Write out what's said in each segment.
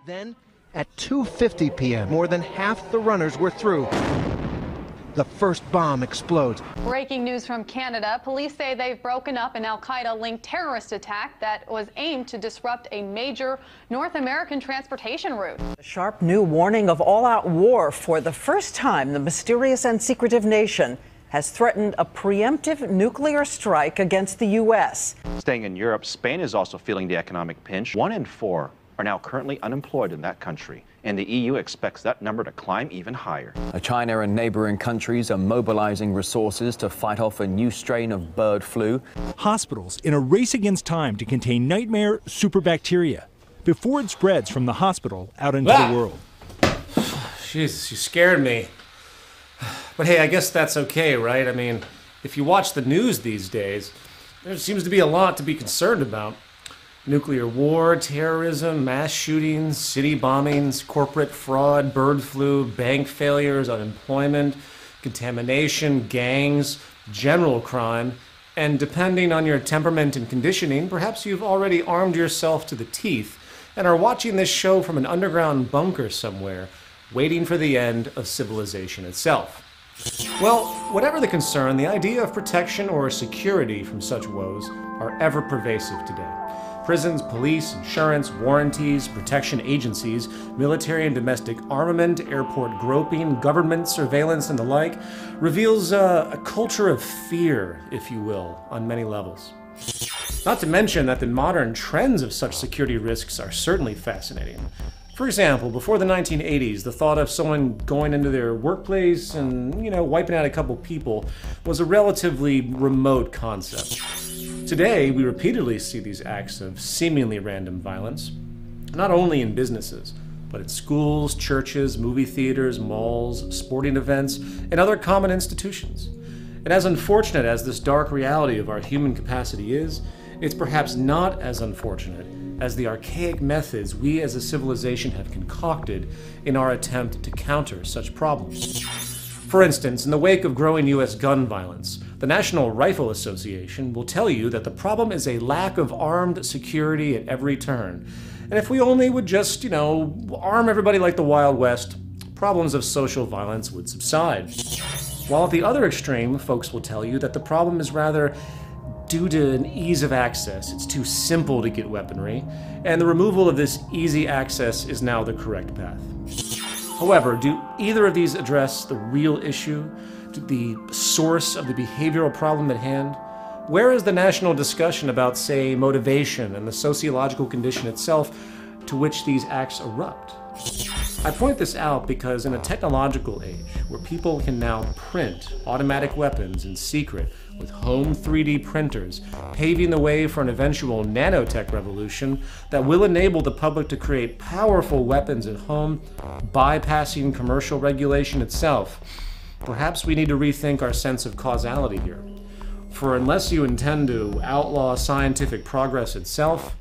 Then, at 2:50 p.m., more than half the runners were through. The first bomb explodes. Breaking news from Canada. Police say they've broken up an al-Qaeda-linked terrorist attack that was aimed to disrupt a major North American transportation route. A sharp new warning of all-out war. For the first time, the mysterious and secretive nation has threatened a preemptive nuclear strike against the U.S. Staying in Europe, Spain is also feeling the economic pinch. 1 in 4 are now currently unemployed in that country, and the EU expects that number to climb even higher. China and neighboring countries are mobilizing resources to fight off a new strain of bird flu. Hospitals in a race against time to contain nightmare superbacteria before it spreads from the hospital out into the world. Jeez, you scared me. But hey, I guess that's okay, right? I mean, if you watch the news these days, there seems to be a lot to be concerned about. Nuclear war, terrorism, mass shootings, city bombings, corporate fraud, bird flu, bank failures, unemployment, contamination, gangs, general crime, and depending on your temperament and conditioning, perhaps you've already armed yourself to the teeth and are watching this show from an underground bunker somewhere, waiting for the end of civilization itself. Well, whatever the concern, the idea of protection or security from such woes are ever pervasive today. Prisons, police, insurance, warranties, protection agencies, military and domestic armament, airport groping, government surveillance, and the like reveals a culture of fear, if you will, on many levels. Not to mention that the modern trends of such security risks are certainly fascinating. For example, before the 1980s, the thought of someone going into their workplace and, wiping out a couple people was a relatively remote concept. Today, we repeatedly see these acts of seemingly random violence, not only in businesses, but at schools, churches, movie theaters, malls, sporting events, and other common institutions. And as unfortunate as this dark reality of our human capacity is, it's perhaps not as unfortunate as the archaic methods we as a civilization have concocted in our attempt to counter such problems. For instance, in the wake of growing U.S. gun violence, the National Rifle Association will tell you that the problem is a lack of armed security at every turn. And if we only would just, arm everybody like the Wild West, problems of social violence would subside. While at the other extreme, folks will tell you that the problem is rather due to an ease of access. It's too simple to get weaponry, and the removal of this easy access is now the correct path. However, do either of these address the real issue, the source of the behavioral problem at hand? Where is the national discussion about, say, motivation and the sociological condition itself to which these acts erupt? I point this out because in a technological age where people can now print automatic weapons in secret with home 3D printers, paving the way for an eventual nanotech revolution that will enable the public to create powerful weapons at home, bypassing commercial regulation itself, perhaps we need to rethink our sense of causality here. For unless you intend to outlaw scientific progress itself,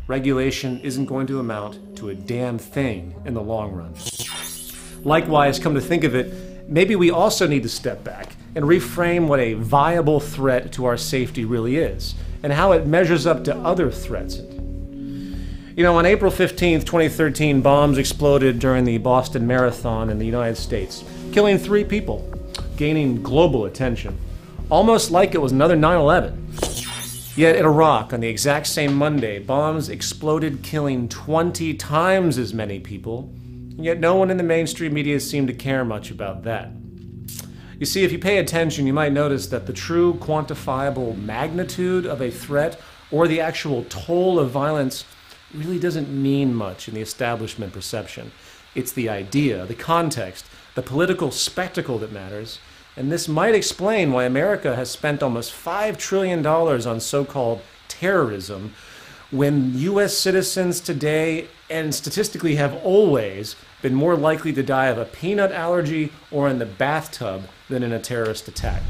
regulation isn't going to amount to a damn thing in the long run. Likewise, come to think of it, maybe we also need to step back and reframe what a viable threat to our safety really is, and how it measures up to other threats. On April 15th, 2013, bombs exploded during the Boston Marathon in the United States, killing 3 people, gaining global attention, almost like it was another 9/11. Yet in Iraq, on the exact same Monday, bombs exploded, killing 20 times as many people, yet no one in the mainstream media seemed to care much about that. You see, if you pay attention, you might notice that the true quantifiable magnitude of a threat or the actual toll of violence really doesn't mean much in the establishment perception. It's the idea, the context, the political spectacle that matters. And this might explain why America has spent almost $5 trillion on so-called terrorism, when U.S. citizens today, and statistically have always, been more likely to die of a peanut allergy or in the bathtub than in a terrorist attack.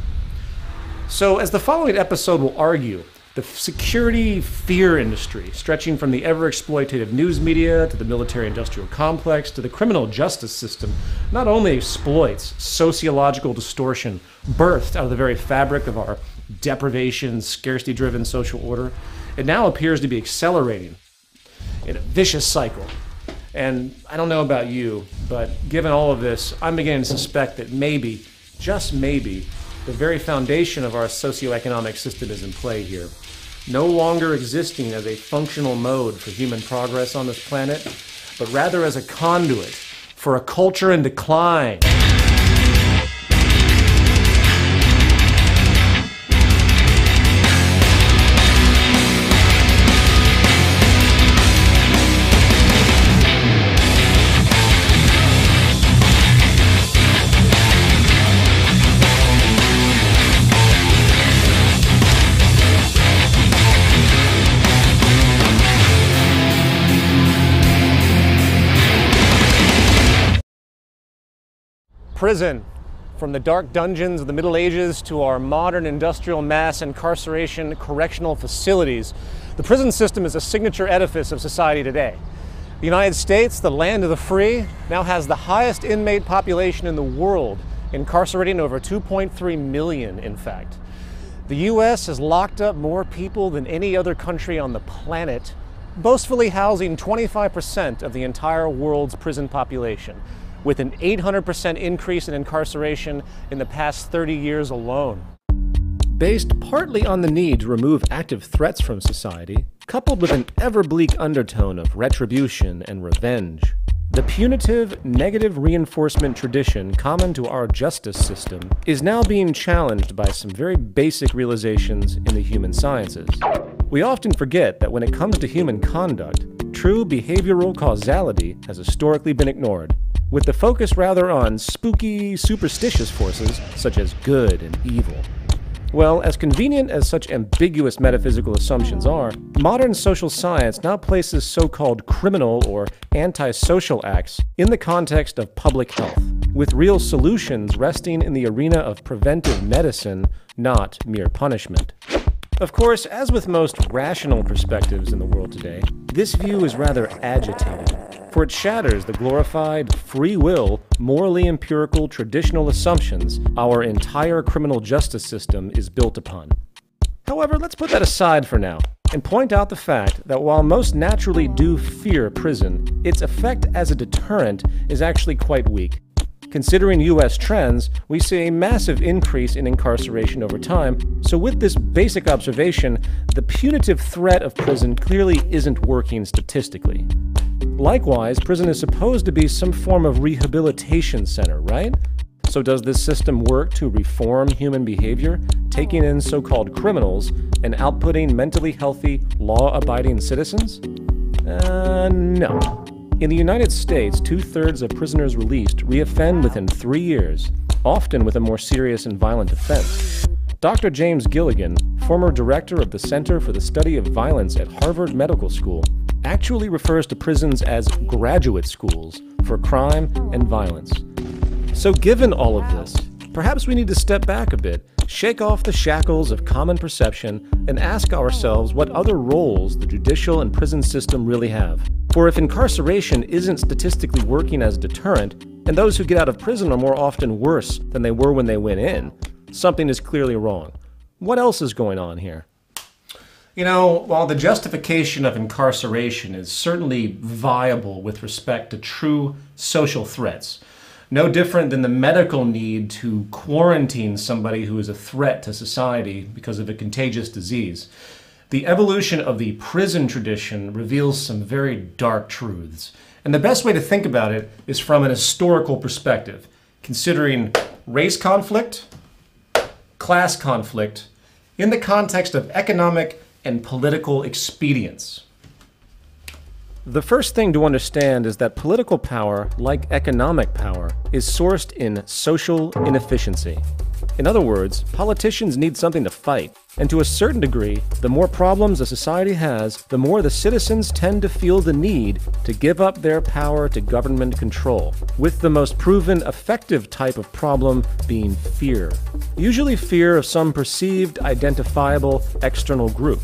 So, as the following episode will argue, the security fear industry, stretching from the ever-exploitative news media to the military-industrial complex to the criminal justice system, not only exploits sociological distortion birthed out of the very fabric of our deprivation, scarcity-driven social order, it now appears to be accelerating in a vicious cycle. And I don't know about you, but given all of this, I'm beginning to suspect that maybe, just maybe, the very foundation of our socioeconomic system is in play here. No longer existing as a functional mode for human progress on this planet, but rather as a conduit for a culture in decline. Prison. From the dark dungeons of the Middle Ages to our modern industrial mass incarceration correctional facilities, the prison system is a signature edifice of society today. The United States, the land of the free, now has the highest inmate population in the world, incarcerating over 2.3 million, in fact. The U.S. has locked up more people than any other country on the planet, boastfully housing 25% of the entire world's prison population, with an 800% increase in incarceration in the past 30 years alone. Based partly on the need to remove active threats from society, coupled with an ever-bleak undertone of retribution and revenge, the punitive, negative reinforcement tradition common to our justice system is now being challenged by some very basic realizations in the human sciences. We often forget that when it comes to human conduct, true behavioral causality has historically been ignored, with the focus rather on spooky, superstitious forces such as good and evil. Well, as convenient as such ambiguous metaphysical assumptions are, modern social science now places so-called criminal or antisocial acts in the context of public health, with real solutions resting in the arena of preventive medicine, not mere punishment. Of course, as with most rational perspectives in the world today, this view is rather agitated, for it shatters the glorified, free will, morally empirical traditional assumptions our entire criminal justice system is built upon. However, let's put that aside for now, and point out the fact that while most naturally do fear prison, its effect as a deterrent is actually quite weak. Considering U.S. trends, we see a massive increase in incarceration over time, so with this basic observation, the punitive threat of prison clearly isn't working statistically. Likewise, prison is supposed to be some form of rehabilitation center, right? So does this system work to reform human behavior, taking in so-called criminals and outputting mentally healthy, law-abiding citizens? No. In the United States, 2/3 of prisoners released reoffend within 3 years, often with a more serious and violent offense. Dr. James Gilligan, former director of the Center for the Study of Violence at Harvard Medical School, actually refers to prisons as graduate schools for crime and violence. So given all of this, perhaps we need to step back a bit, shake off the shackles of common perception, and ask ourselves what other roles the judicial and prison system really have. For if incarceration isn't statistically working as a deterrent, and those who get out of prison are more often worse than they were when they went in, something is clearly wrong. What else is going on here? You know, while the justification of incarceration is certainly viable with respect to true social threats, no different than the medical need to quarantine somebody who is a threat to society because of a contagious disease, the evolution of the prison tradition reveals some very dark truths. And the best way to think about it is from an historical perspective, considering race conflict, class conflict, in the context of economic and political expedience. The first thing to understand is that political power, like economic power, is sourced in social inefficiency. In other words, politicians need something to fight. And to a certain degree, the more problems a society has, the more the citizens tend to feel the need to give up their power to government control, with the most proven effective type of problem being fear. Usually fear of some perceived, identifiable external group.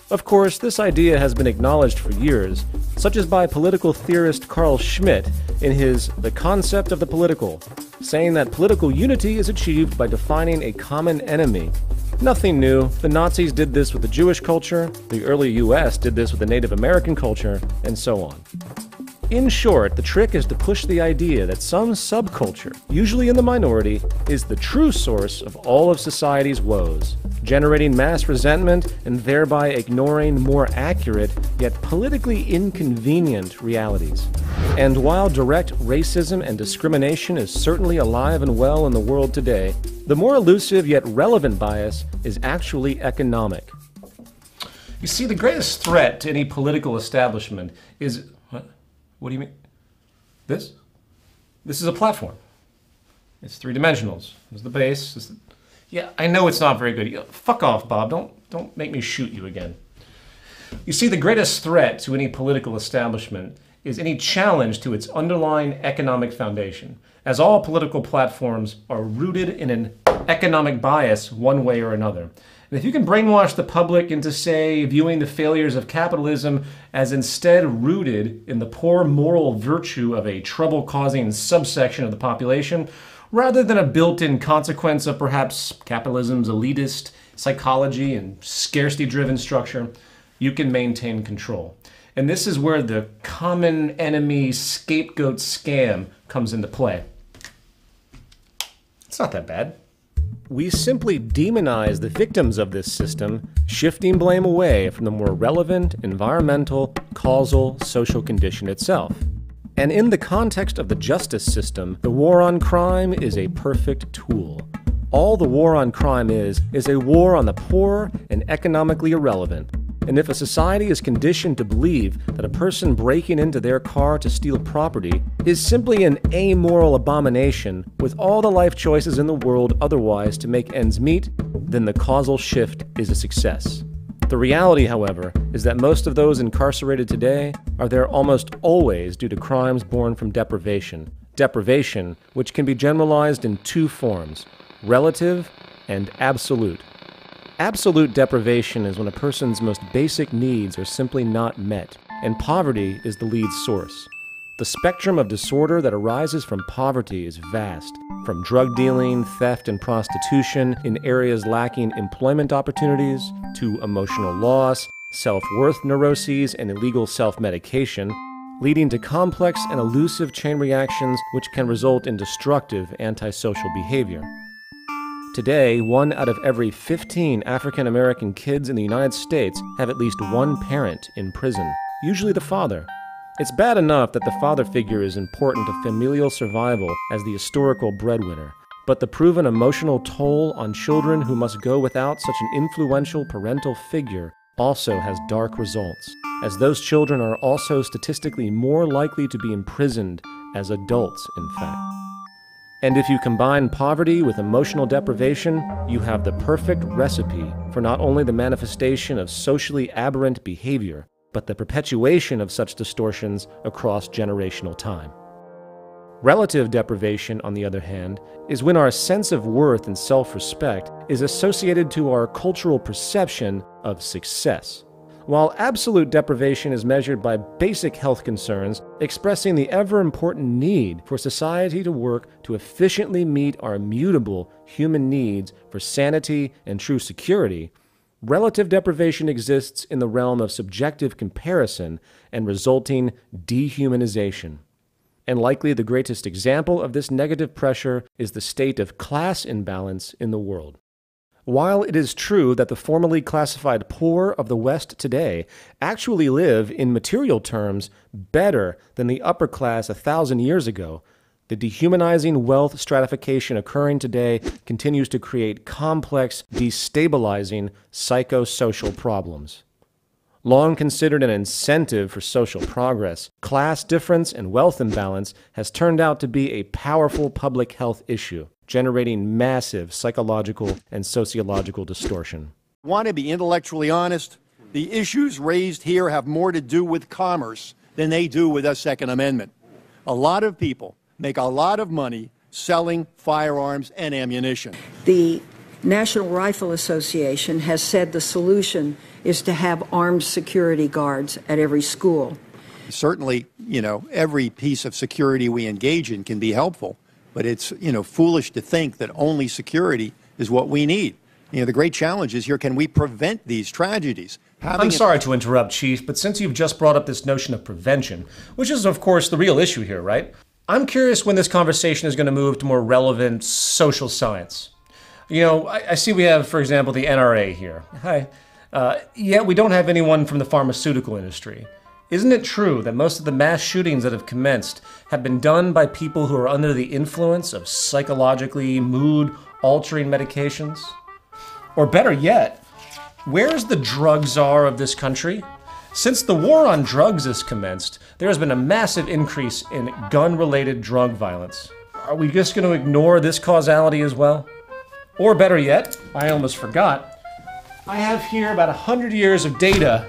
Of course, this idea has been acknowledged for years, such as by political theorist Carl Schmitt in his The Concept of the Political, saying that political unity is achieved by defining a common enemy. Nothing new. The Nazis did this with the Jewish culture, the early US did this with the Native American culture, and so on. In short, the trick is to push the idea that some subculture, usually in the minority, is the true source of all of society's woes, generating mass resentment and thereby ignoring more accurate yet politically inconvenient realities. And while direct racism and discrimination is certainly alive and well in the world today, the more elusive yet relevant bias is actually economic. You see, the greatest threat to any political establishment is... What do you mean? This? This is a platform. It's three-dimensional. This is the base. Yeah, I know it's not very good. Fuck off, Bob. Don't make me shoot you again. You see, the greatest threat to any political establishment is any challenge to its underlying economic foundation, as all political platforms are rooted in an economic bias one way or another. And if you can brainwash the public into, say, viewing the failures of capitalism as instead rooted in the poor moral virtue of a trouble-causing subsection of the population, rather than a built-in consequence of perhaps capitalism's elitist psychology and scarcity-driven structure, you can maintain control. And this is where the common enemy scapegoat scam comes into play. It's not that bad. We simply demonize the victims of this system, shifting blame away from the more relevant environmental, causal, social condition itself. And in the context of the justice system, the war on crime is a perfect tool. All the war on crime is a war on the poor and economically irrelevant. And if a society is conditioned to believe that a person breaking into their car to steal property is simply an amoral abomination with all the life choices in the world otherwise to make ends meet, then the causal shift is a success. The reality, however, is that most of those incarcerated today are there almost always due to crimes born from deprivation. Deprivation, which can be generalized in two forms: relative and absolute. Absolute deprivation is when a person's most basic needs are simply not met, and poverty is the lead source. The spectrum of disorder that arises from poverty is vast, from drug dealing, theft, and prostitution in areas lacking employment opportunities, to emotional loss, self-worth neuroses, and illegal self-medication, leading to complex and elusive chain reactions which can result in destructive antisocial behavior. Today, 1 out of every 15 African American kids in the United States have at least one parent in prison, usually the father. It's bad enough that the father figure is important to familial survival as the historical breadwinner, but the proven emotional toll on children who must go without such an influential parental figure also has dark results, as those children are also statistically more likely to be imprisoned as adults, in fact. And if you combine poverty with emotional deprivation, you have the perfect recipe for not only the manifestation of socially aberrant behavior, but the perpetuation of such distortions across generational time. Relative deprivation, on the other hand, is when our sense of worth and self-respect is associated to our cultural perception of success, while absolute deprivation is measured by basic health concerns, expressing the ever-important need for society to work to efficiently meet our immutable human needs for sanity and true security. Relative deprivation exists in the realm of subjective comparison and resulting dehumanization. And likely the greatest example of this negative pressure is the state of class imbalance in the world. While it is true that the formerly classified poor of the West today actually live, in material terms, better than the upper class 1,000 years ago, the dehumanizing wealth stratification occurring today continues to create complex, destabilizing psychosocial problems. Long considered an incentive for social progress, class difference and wealth imbalance has turned out to be a powerful public health issue, generating massive psychological and sociological distortion. Want to be intellectually honest? The issues raised here have more to do with commerce than they do with the Second Amendment. A lot of people make a lot of money selling firearms and ammunition. The National Rifle Association has said the solution is to have armed security guards at every school. Certainly, every piece of security we engage in can be helpful, but it's, foolish to think that only security is what we need. The great challenge is here, can we prevent these tragedies? I'm sorry to interrupt, Chief, but since you've just brought up this notion of prevention, which is, of course, the real issue here, right? I'm curious when this conversation is going to move to more relevant social science. You know, I see we have, for example, the NRA here. Hi. Yet we don't have anyone from the pharmaceutical industry. Isn't it true that most of the mass shootings that have commenced have been done by people who are under the influence of psychologically mood-altering medications? Or better yet, where's the drug czar of this country? Since the war on drugs has commenced, there has been a massive increase in gun-related drug violence. Are we just going to ignore this causality as well? Or better yet, I almost forgot, I have here about 100 years of data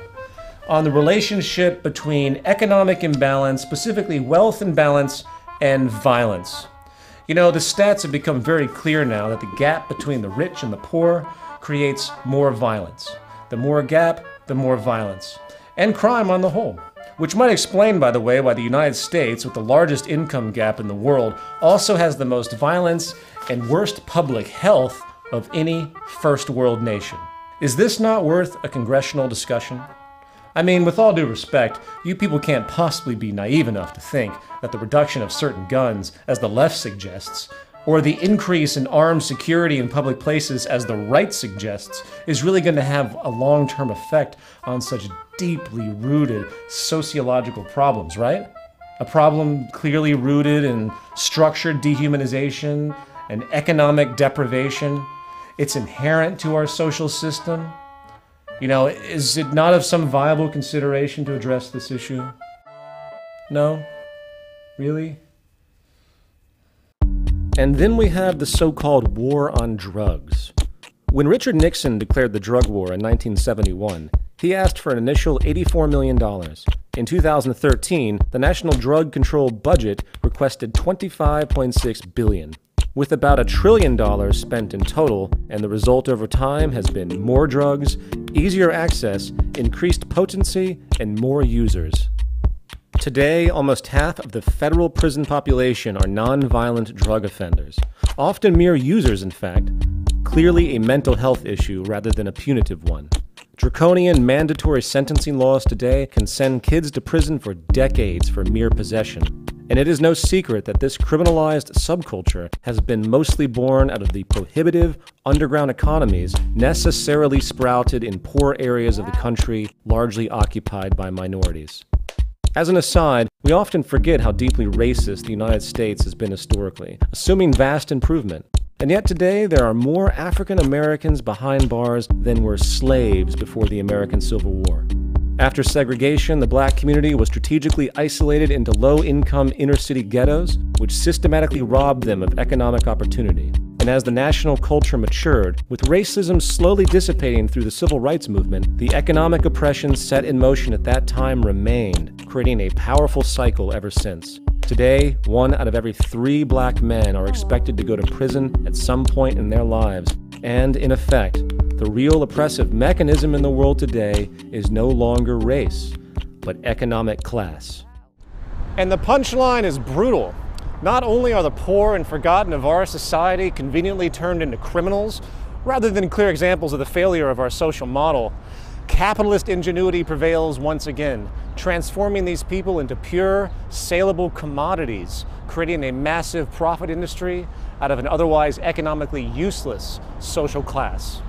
on the relationship between economic imbalance, specifically wealth imbalance, and violence. You know, the stats have become very clear now that the gap between the rich and the poor creates more violence. The more gap, the more violence. And crime on the whole. Which might explain, by the way, why the United States, with the largest income gap in the world, also has the most violence and worst public health of any first world nation. Is this not worth a congressional discussion? I mean, with all due respect, you people can't possibly be naive enough to think that the reduction of certain guns, as the left suggests, or the increase in armed security in public places, as the right suggests, is really going to have a long-term effect on such deeply rooted sociological problems, right? A problem clearly rooted in structured dehumanization and economic deprivation. It's inherent to our social system. You know, is it not of some viable consideration to address this issue? No? Really? And then we have the so-called war on drugs. When Richard Nixon declared the drug war in 1971, he asked for an initial $84 million. In 2013, the National Drug Control Budget requested $25.6 billion, with about $1 trillion spent in total, and the result over time has been more drugs, easier access, increased potency, and more users. Today, almost half of the federal prison population are non-violent drug offenders, often mere users, in fact, clearly a mental health issue rather than a punitive one. Draconian mandatory sentencing laws today can send kids to prison for decades for mere possession. And it is no secret that this criminalized subculture has been mostly born out of the prohibitive underground economies necessarily sprouted in poor areas of the country, largely occupied by minorities. As an aside, we often forget how deeply racist the United States has been historically, assuming vast improvement. And yet today, there are more African Americans behind bars than were slaves before the American Civil War. After segregation, the black community was strategically isolated into low-income inner-city ghettos, which systematically robbed them of economic opportunity. And as the national culture matured, with racism slowly dissipating through the civil rights movement, the economic oppression set in motion at that time remained, creating a powerful cycle ever since. Today, 1 out of every 3 black men are expected to go to prison at some point in their lives. And in effect, the real oppressive mechanism in the world today is no longer race, but economic class. And the punchline is brutal. Not only are the poor and forgotten of our society conveniently turned into criminals, rather than clear examples of the failure of our social model, capitalist ingenuity prevails once again, transforming these people into pure, saleable commodities, creating a massive profit industry out of an otherwise economically useless social class.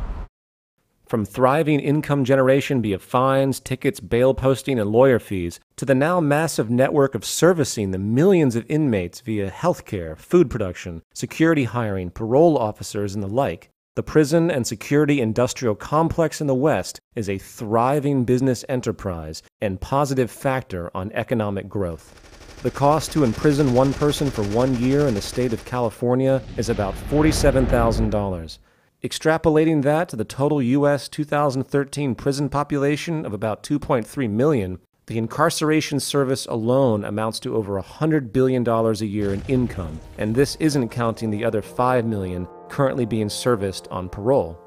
From thriving income generation via fines, tickets, bail posting, and lawyer fees, to the now massive network of servicing the millions of inmates via healthcare, food production, security hiring, parole officers, and the like, the prison and security industrial complex in the West is a thriving business enterprise and positive factor on economic growth. The cost to imprison one person for 1 year in the state of California is about $47,000. Extrapolating that to the total U.S. 2013 prison population of about 2.3 million, the incarceration service alone amounts to over $100 billion a year in income, and this isn't counting the other 5 million currently being serviced on parole.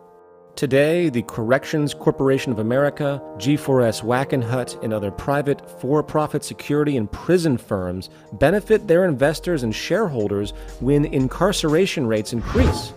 Today, the Corrections Corporation of America, G4S Wackenhut, and other private for-profit security and prison firms benefit their investors and shareholders when incarceration rates increase.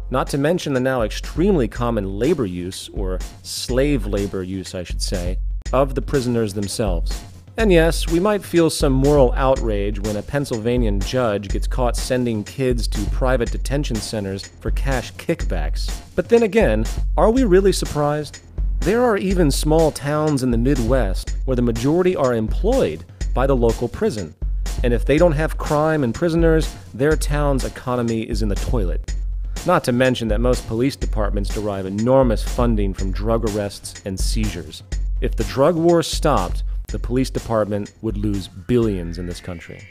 not to mention the now extremely common labor use, or slave labor use I should say, of the prisoners themselves. And yes, we might feel some moral outrage when a Pennsylvania judge gets caught sending kids to private detention centers for cash kickbacks. But then again, are we really surprised? There are even small towns in the Midwest where the majority are employed by the local prison. And if they don't have crime and prisoners, their town's economy is in the toilet. Not to mention that most police departments derive enormous funding from drug arrests and seizures. If the drug war stopped, the police department would lose billions in this country.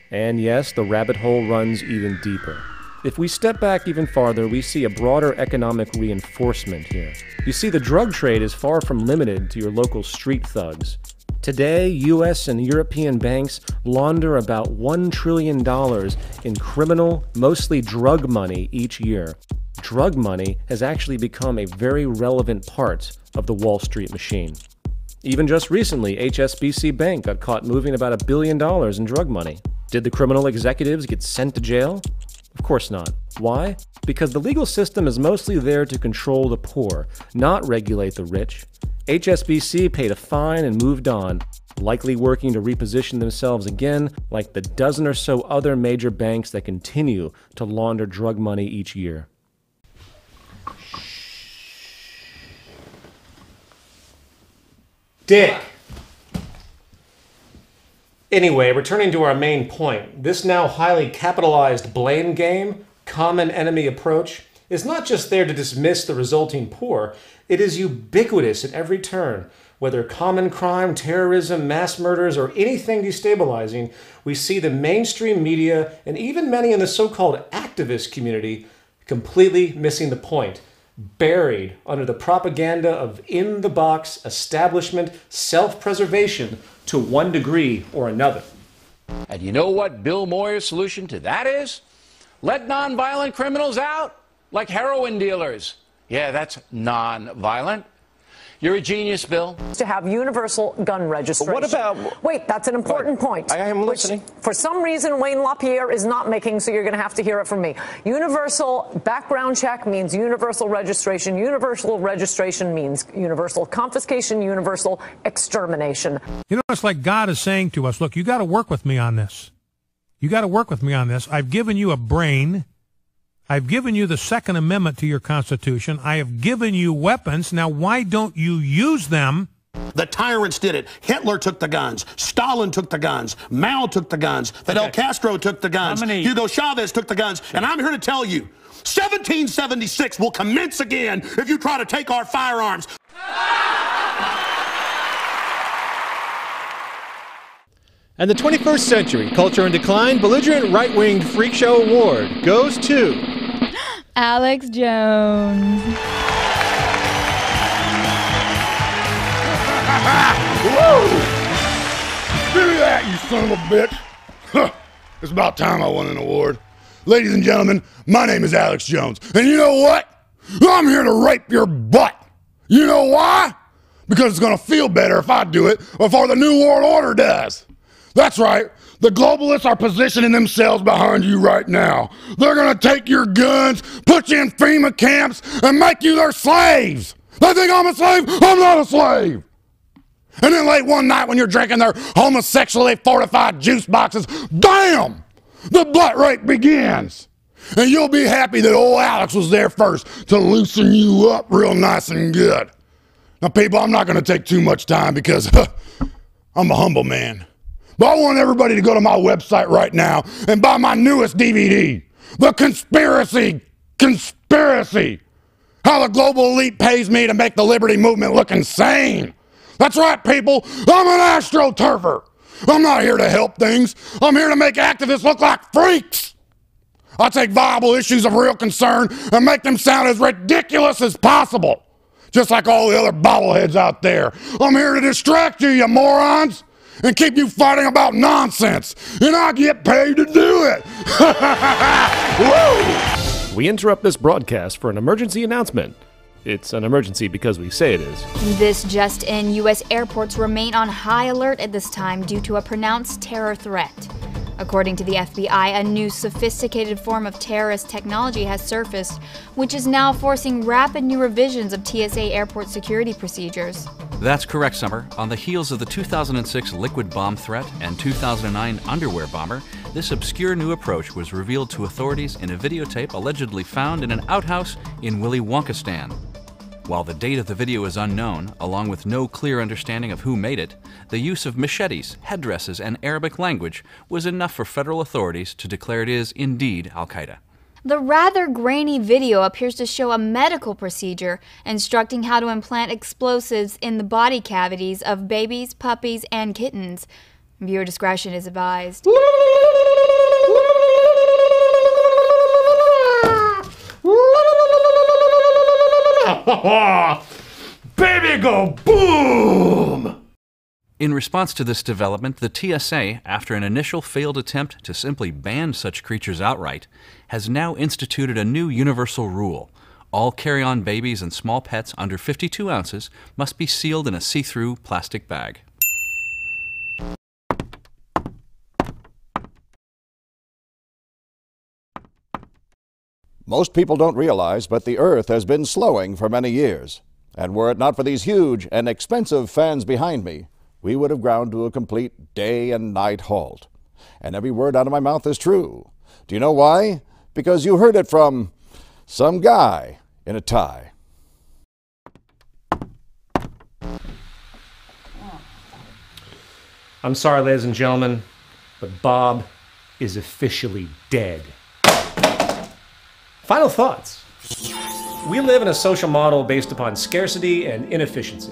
And yes, the rabbit hole runs even deeper. If we step back even farther, we see a broader economic reinforcement here. You see, the drug trade is far from limited to your local street thugs. Today, US and European banks launder about $1 trillion in criminal, mostly drug money each year. Drug money has actually become a very relevant part of the Wall Street machine. Even just recently, HSBC Bank got caught moving about $1 billion in drug money. Did the criminal executives get sent to jail? Of course not. Why? Because the legal system is mostly there to control the poor, not regulate the rich. HSBC paid a fine and moved on, likely working to reposition themselves again like the dozen or so other major banks that continue to launder drug money each year. Dick! Anyway, returning to our main point, this now highly capitalized blame game, common enemy approach, is not just there to dismiss the resulting poor, it is ubiquitous at every turn. Whether common crime, terrorism, mass murders, or anything destabilizing, we see the mainstream media, and even many in the so-called activist community, completely missing the point. Buried under the propaganda of in-the-box establishment self-preservation to one degree or another. And you know what Bill Moyer's solution to that is? Let nonviolent criminals out, like heroin dealers. Yeah, that's non-violent. You're a genius, Bill. To have universal gun registration. What about... Wait, that's an important point. I am listening. Which, for some reason, Wayne LaPierre is not making, so you're going to have to hear it from me. Universal background check means universal registration. Universal registration means universal confiscation, universal extermination. You know, it's like God is saying to us, look, you got to work with me on this. You got to work with me on this. I've given you a brain. I've given you the Second Amendment to your Constitution. I have given you weapons. Now, why don't you use them? The tyrants did it. Hitler took the guns. Stalin took the guns. Mao took the guns. Fidel Castro took the guns. Hugo Chavez took the guns. And I'm here to tell you, 1776 will commence again if you try to take our firearms. And the 21st Century Culture in Decline Belligerent Right-Winged Freak Show Award goes to... Alex Jones. Woo! Give me that, you son of a bitch. Huh. It's about time I won an award. Ladies and gentlemen, my name is Alex Jones. And you know what? I'm here to rape your butt. You know why? Because it's going to feel better if I do it before the New World Order does. That's right. The globalists are positioning themselves behind you right now. They're going to take your guns, put you in FEMA camps, and make you their slaves. They think I'm a slave? I'm not a slave. And then late one night when you're drinking their homosexually fortified juice boxes, damn, the butt rape begins. And you'll be happy that old Alex was there first to loosen you up real nice and good. Now, people, I'm not going to take too much time because I'm a humble man. But I want everybody to go to my website right now and buy my newest DVD, The Conspiracy. How the global elite pays me to make the liberty movement look insane. That's right, people. I'm an astroturfer. I'm not here to help things. I'm here to make activists look like freaks. I take viable issues of real concern and make them sound as ridiculous as possible. Just like all the other bobbleheads out there. I'm here to distract you morons. And keep you fighting about nonsense. And I get paid to do it. Woo! We interrupt this broadcast for an emergency announcement. It's an emergency because we say it is. This just in, U.S. airports remain on high alert at this time due to a pronounced terror threat. According to the FBI, a new sophisticated form of terrorist technology has surfaced, which is now forcing rapid new revisions of TSA airport security procedures. That's correct, Summer. On the heels of the 2006 liquid bomb threat and 2009 underwear bomber, this obscure new approach was revealed to authorities in a videotape allegedly found in an outhouse in Willy Wonkistan. While the date of the video is unknown, along with no clear understanding of who made it, the use of machetes, headdresses, and Arabic language was enough for federal authorities to declare it is indeed Al-Qaeda. The rather grainy video appears to show a medical procedure instructing how to implant explosives in the body cavities of babies, puppies, and kittens. Viewer discretion is advised. Baby go boom! In response to this development, the TSA, after an initial failed attempt to simply ban such creatures outright, has now instituted a new universal rule. All carry-on babies and small pets under 52 ounces must be sealed in a see-through plastic bag. Most people don't realize, but the Earth has been slowing for many years. And were it not for these huge and expensive fans behind me, we would have ground to a complete day and night halt. And every word out of my mouth is true. Do you know why? Because you heard it from some guy in a tie. I'm sorry, ladies and gentlemen, but Bob is officially dead. Final thoughts. We live in a social model based upon scarcity and inefficiency.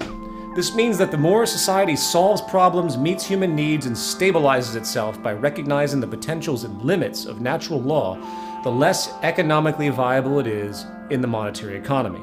This means that the more society solves problems, meets human needs, and stabilizes itself by recognizing the potentials and limits of natural law, the less economically viable it is in the monetary economy.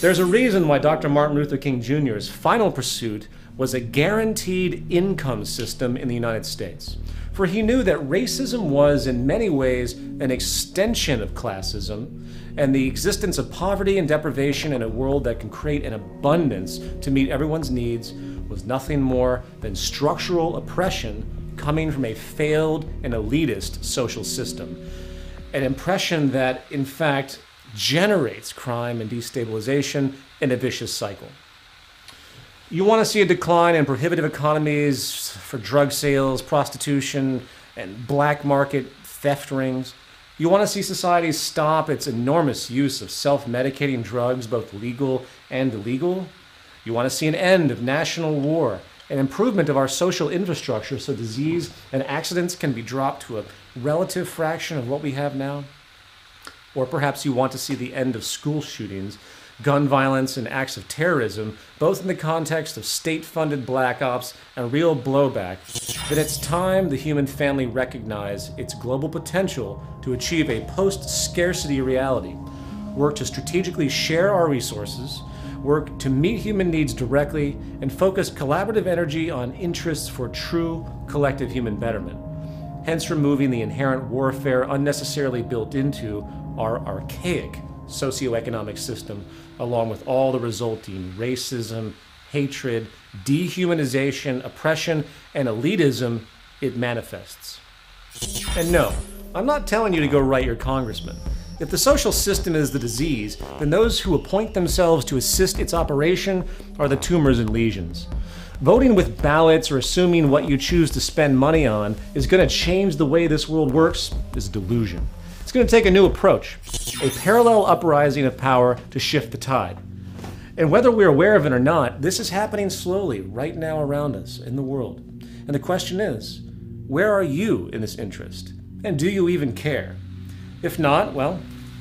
There's a reason why Dr. Martin Luther King Jr.'s final pursuit was a guaranteed income system in the United States. For he knew that racism was, in many ways, an extension of classism, and the existence of poverty and deprivation in a world that can create an abundance to meet everyone's needs was nothing more than structural oppression coming from a failed and elitist social system. An impression that, in fact, generates crime and destabilization in a vicious cycle. You want to see a decline in prohibitive economies for drug sales, prostitution, and black market theft rings. You want to see society stop its enormous use of self-medicating drugs, both legal and illegal. You want to see an end of national war, an improvement of our social infrastructure so disease and accidents can be dropped to a relative fraction of what we have now. Or perhaps you want to see the end of school shootings, gun violence, and acts of terrorism, both in the context of state-funded black ops and real blowback, then it's time the human family recognize its global potential to achieve a post-scarcity reality, work to strategically share our resources, work to meet human needs directly, and focus collaborative energy on interests for true collective human betterment, hence removing the inherent warfare unnecessarily built into our archaic socioeconomic system, along with all the resulting racism, hatred, dehumanization, oppression, and elitism it manifests. And no, I'm not telling you to go write your congressman. If the social system is the disease, then those who appoint themselves to assist its operation are the tumors and lesions. Voting with ballots or assuming what you choose to spend money on is going to change the way this world works is a delusion. It's going to take a new approach, a parallel uprising of power to shift the tide. And whether we're aware of it or not, this is happening slowly right now around us in the world. And the question is, where are you in this interest? And do you even care? If not, well,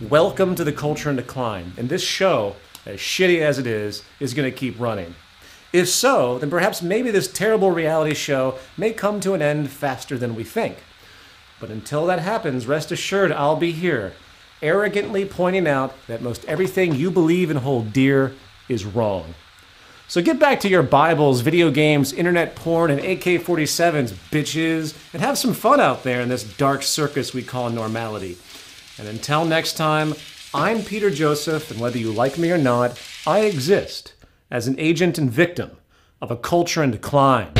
welcome to the Culture in Decline. And this show, as shitty as it is going to keep running. If so, then perhaps maybe this terrible reality show may come to an end faster than we think. But until that happens, rest assured I'll be here, arrogantly pointing out that most everything you believe and hold dear is wrong. So get back to your Bibles, video games, internet porn, and AK-47s, bitches, and have some fun out there in this dark circus we call normality. And until next time, I'm Peter Joseph, and whether you like me or not, I exist as an agent and victim of a culture in decline.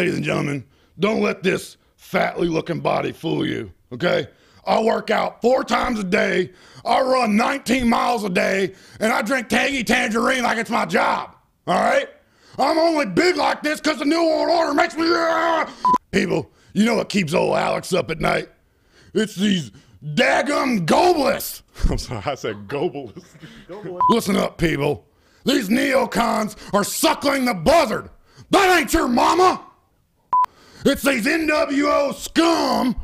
Ladies and gentlemen, don't let this fatly looking body fool you, okay? I work out 4 times a day, I run 19 miles a day, and I drink Tangy Tangerine like it's my job, all right? I'm only big like this because the New World Order makes me... People, you know what keeps old Alex up at night? It's these daggum globalists. I'm sorry, I said globalists. Listen up, people. These neocons are suckling the buzzard. That ain't your mama. It's these NWO scum.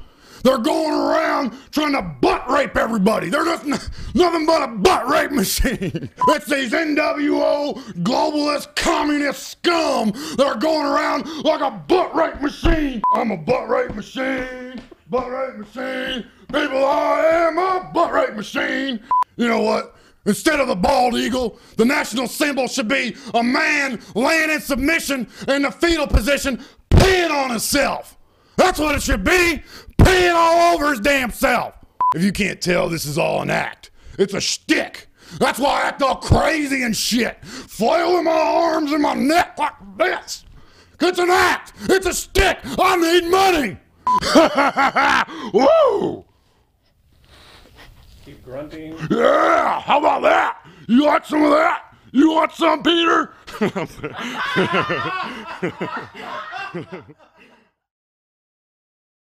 They're going around trying to butt rape everybody. They're just nothing but a butt rape machine. It's these NWO globalist communist scum that are going around like a butt rape machine. I'm a butt rape machine. Butt rape machine. People, I am a butt rape machine. You know what? Instead of the bald eagle, the national symbol should be a man laying in submission in the fetal position, peeing on himself. That's what it should be, peeing all over his damn self. If you can't tell, this is all an act. It's a shtick. That's why I act all crazy and shit, flailing my arms and my neck like this. It's an act. It's a shtick. I need money. Woo! Keep grunting. Yeah, how about that? You like some of that? You want some, Peter?